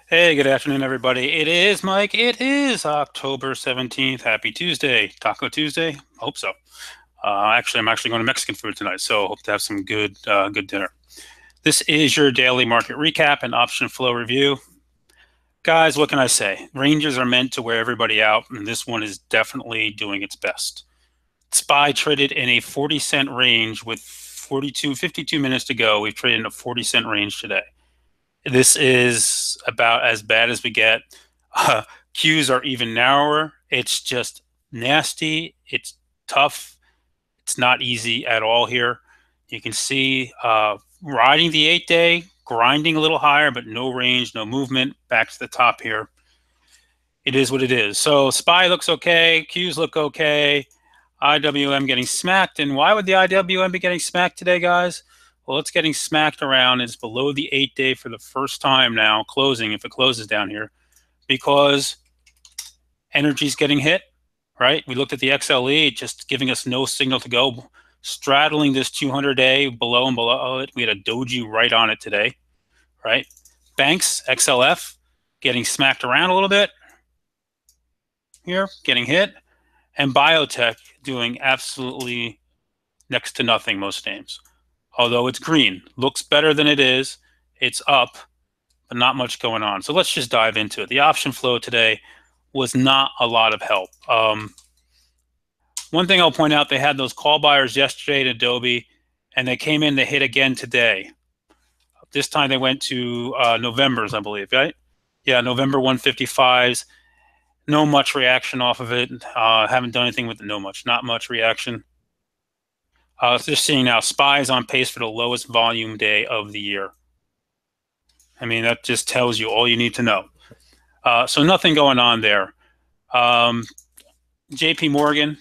Hey, good afternoon, everybody. It is Mike. It is October 17th. Happy Tuesday. Taco Tuesday? Hope so. Actually, I'm actually going to Mexican food tonight, so hope to have some good dinner. This is your daily market recap and option flow review. Guys, what can I say? Ranges are meant to wear everybody out, and this one is definitely doing its best. SPY traded in a 40-cent range with 52 minutes to go. We've traded in a 40-cent range today. This is about as bad as we get. Uh, Qs are even narrower. It's just nasty. It's tough. It's not easy at all here. You can see riding the 8-day, grinding a little higher, but no range, no movement. Back to the top here. It is what it is. So SPY looks okay. Qs look okay. IWM getting smacked. And why would the IWM be getting smacked today, guys? Well, it's getting smacked around. It's below the 8-day for the first time now, closing, if it closes down here, because energy's getting hit, right? We looked at the XLE, just giving us no signal to go, straddling this 200-day below and below it. We had a doji right on it today, right? Banks, XLF, getting smacked around a little bit here, getting hit, and biotech doing absolutely next to nothing most names. Although it's green, looks better than it is. It's up, but not much going on. So let's just dive into it. The option flow today was not a lot of help. One thing I'll point out, they had those call buyers yesterday at Adobe, and they came in to hit again today. This time they went to November's, I believe, right? Yeah, November 155s. No much reaction off of it. Haven't done anything with it. Not much reaction. Just seeing now, SPY is on pace for the lowest volume day of the year. I mean, that just tells you all you need to know. So nothing going on there. JP Morgan,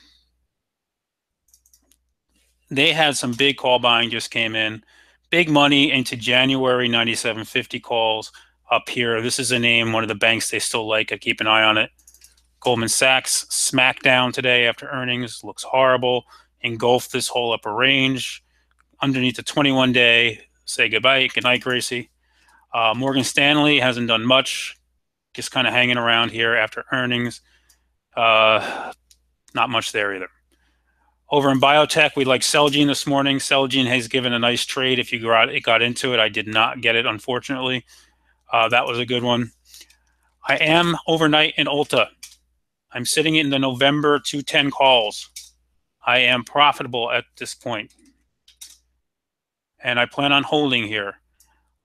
they had some big call buying just came in. Big money into January 9750 calls up here. This is a name, one of the banks they still like. I keep an eye on it. Goldman Sachs smackdown today after earnings. Looks horrible. Engulfed this whole upper range. Underneath the 21-day, say goodbye. Good night, Gracie. Morgan Stanley hasn't done much. Just kind of hanging around here after earnings. Not much there either. Over in biotech, we like Celgene this morning. Celgene has given a nice trade if you got into it. I did not get it, unfortunately. That was a good one. I am overnight in Ulta. I'm sitting in the November 210 calls. I am profitable at this point, and I plan on holding here.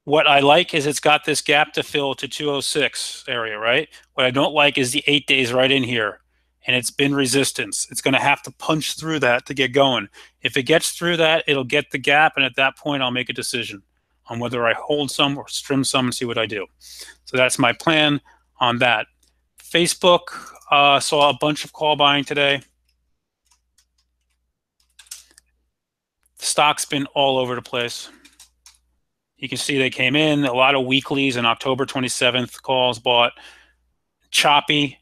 What I like is it's got this gap to fill to 206 area, right? What I don't like is the 8 days right in here, and it's been resistance. It's going to have to punch through that to get going. If it gets through that, it'll get the gap, and at that point, I'll make a decision on whether I hold some or trim some and see what I do. So that's my plan on that. Facebook saw a bunch of call buying today. The stock's been all over the place. You can see they came in, a lot of weeklies and October 27th calls bought. Choppy,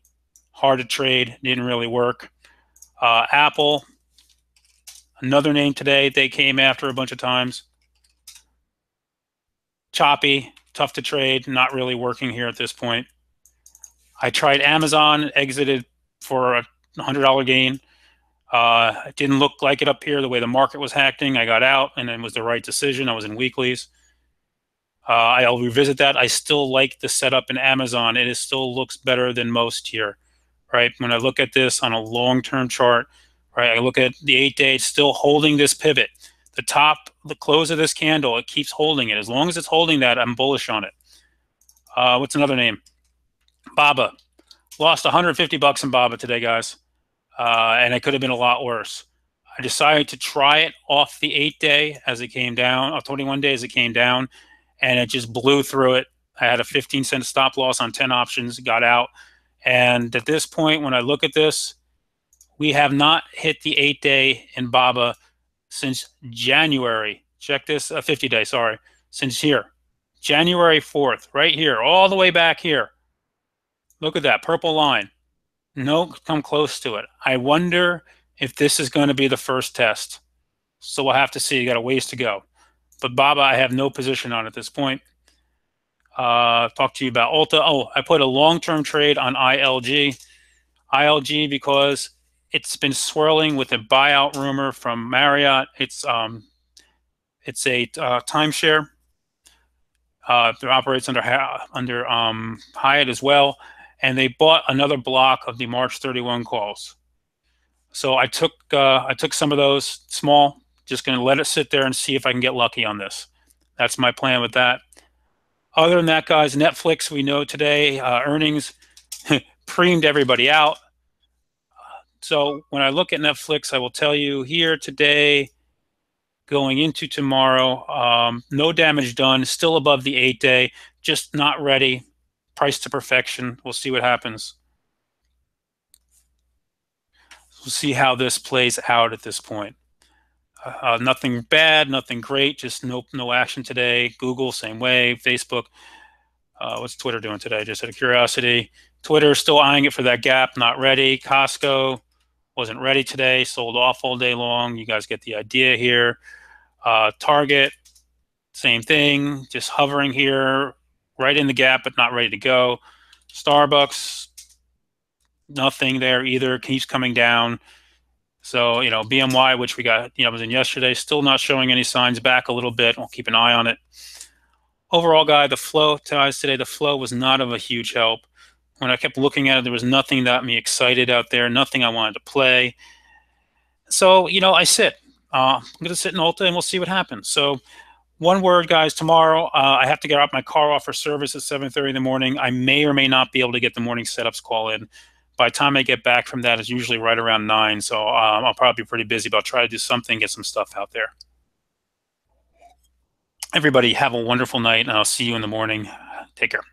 hard to trade, didn't really work. Apple, another name today, they came after a bunch of times. Choppy, tough to trade, not really working here at this point. I tried Amazon, exited for a $100 gain. It didn't look like it up here the way the market was acting. I got out, and it was the right decision. I was in weeklies. I'll revisit that. I still like the setup in Amazon. It still looks better than most here, right? When I look at this on a long-term chart, right, I look at the 8-day, it's still holding this pivot. The close of this candle, it keeps holding it. As long as it's holding that, I'm bullish on it. What's another name? Baba. Lost 150 bucks in Baba today, guys. And it could have been a lot worse. I decided to try it off the 8-day as it came down, or 21 days it came down, and it just blew through it. I had a 15-cent stop loss on 10 options, got out. And at this point, when I look at this, we have not hit the 8-day in Baba since January. Check this, 50-day, sorry, since here. January 4th, right here, all the way back here. Look at that purple line. No, come close to it. I wonder if this is going to be the first test. So we'll have to see. You got a ways to go. But Baba, I have no position on at this point. Talk to you about Ulta. Oh, I put a long-term trade on ILG. ILG because it's been swirling with a buyout rumor from Marriott. It's a timeshare. It operates under Hyatt as well, and they bought another block of the March 31 calls. So I took some of those small. Just going to let it sit there and see if I can get lucky on this. That's my plan with that. Other than that, guys, Netflix, we know today earnings preemed everybody out. So when I look at Netflix, I will tell you here today, going into tomorrow, no damage done, still above the 8-day, just not ready, price to perfection. We'll see what happens. We'll see how this plays out at this point. Nothing bad, nothing great, just no action today. Google, same way. Facebook, what's Twitter doing today? Just out of curiosity. Twitter still eyeing it for that gap, not ready. Costco wasn't ready today, sold off all day long. You guys get the idea here. Target, same thing, just hovering here, right in the gap, but not ready to go. Starbucks, nothing there either, keeps coming down. So, BMY, which we got, was in yesterday, still not showing any signs, back a little bit. We'll keep an eye on it. Overall, guy, the flow, guys, today, the flow was not of a huge help. When I kept looking at it, there was nothing that got me excited out there, nothing I wanted to play. So, I sit. I'm going to sit in Ulta and we'll see what happens. So, one word, guys, tomorrow, I have to get out my car off for service at 7:30 in the morning. I may or may not be able to get the morning setups call in. By the time I get back from that, it's usually right around 9. So I'll probably be pretty busy, but I'll try to do something, get some stuff out there. Everybody have a wonderful night, and I'll see you in the morning. Take care.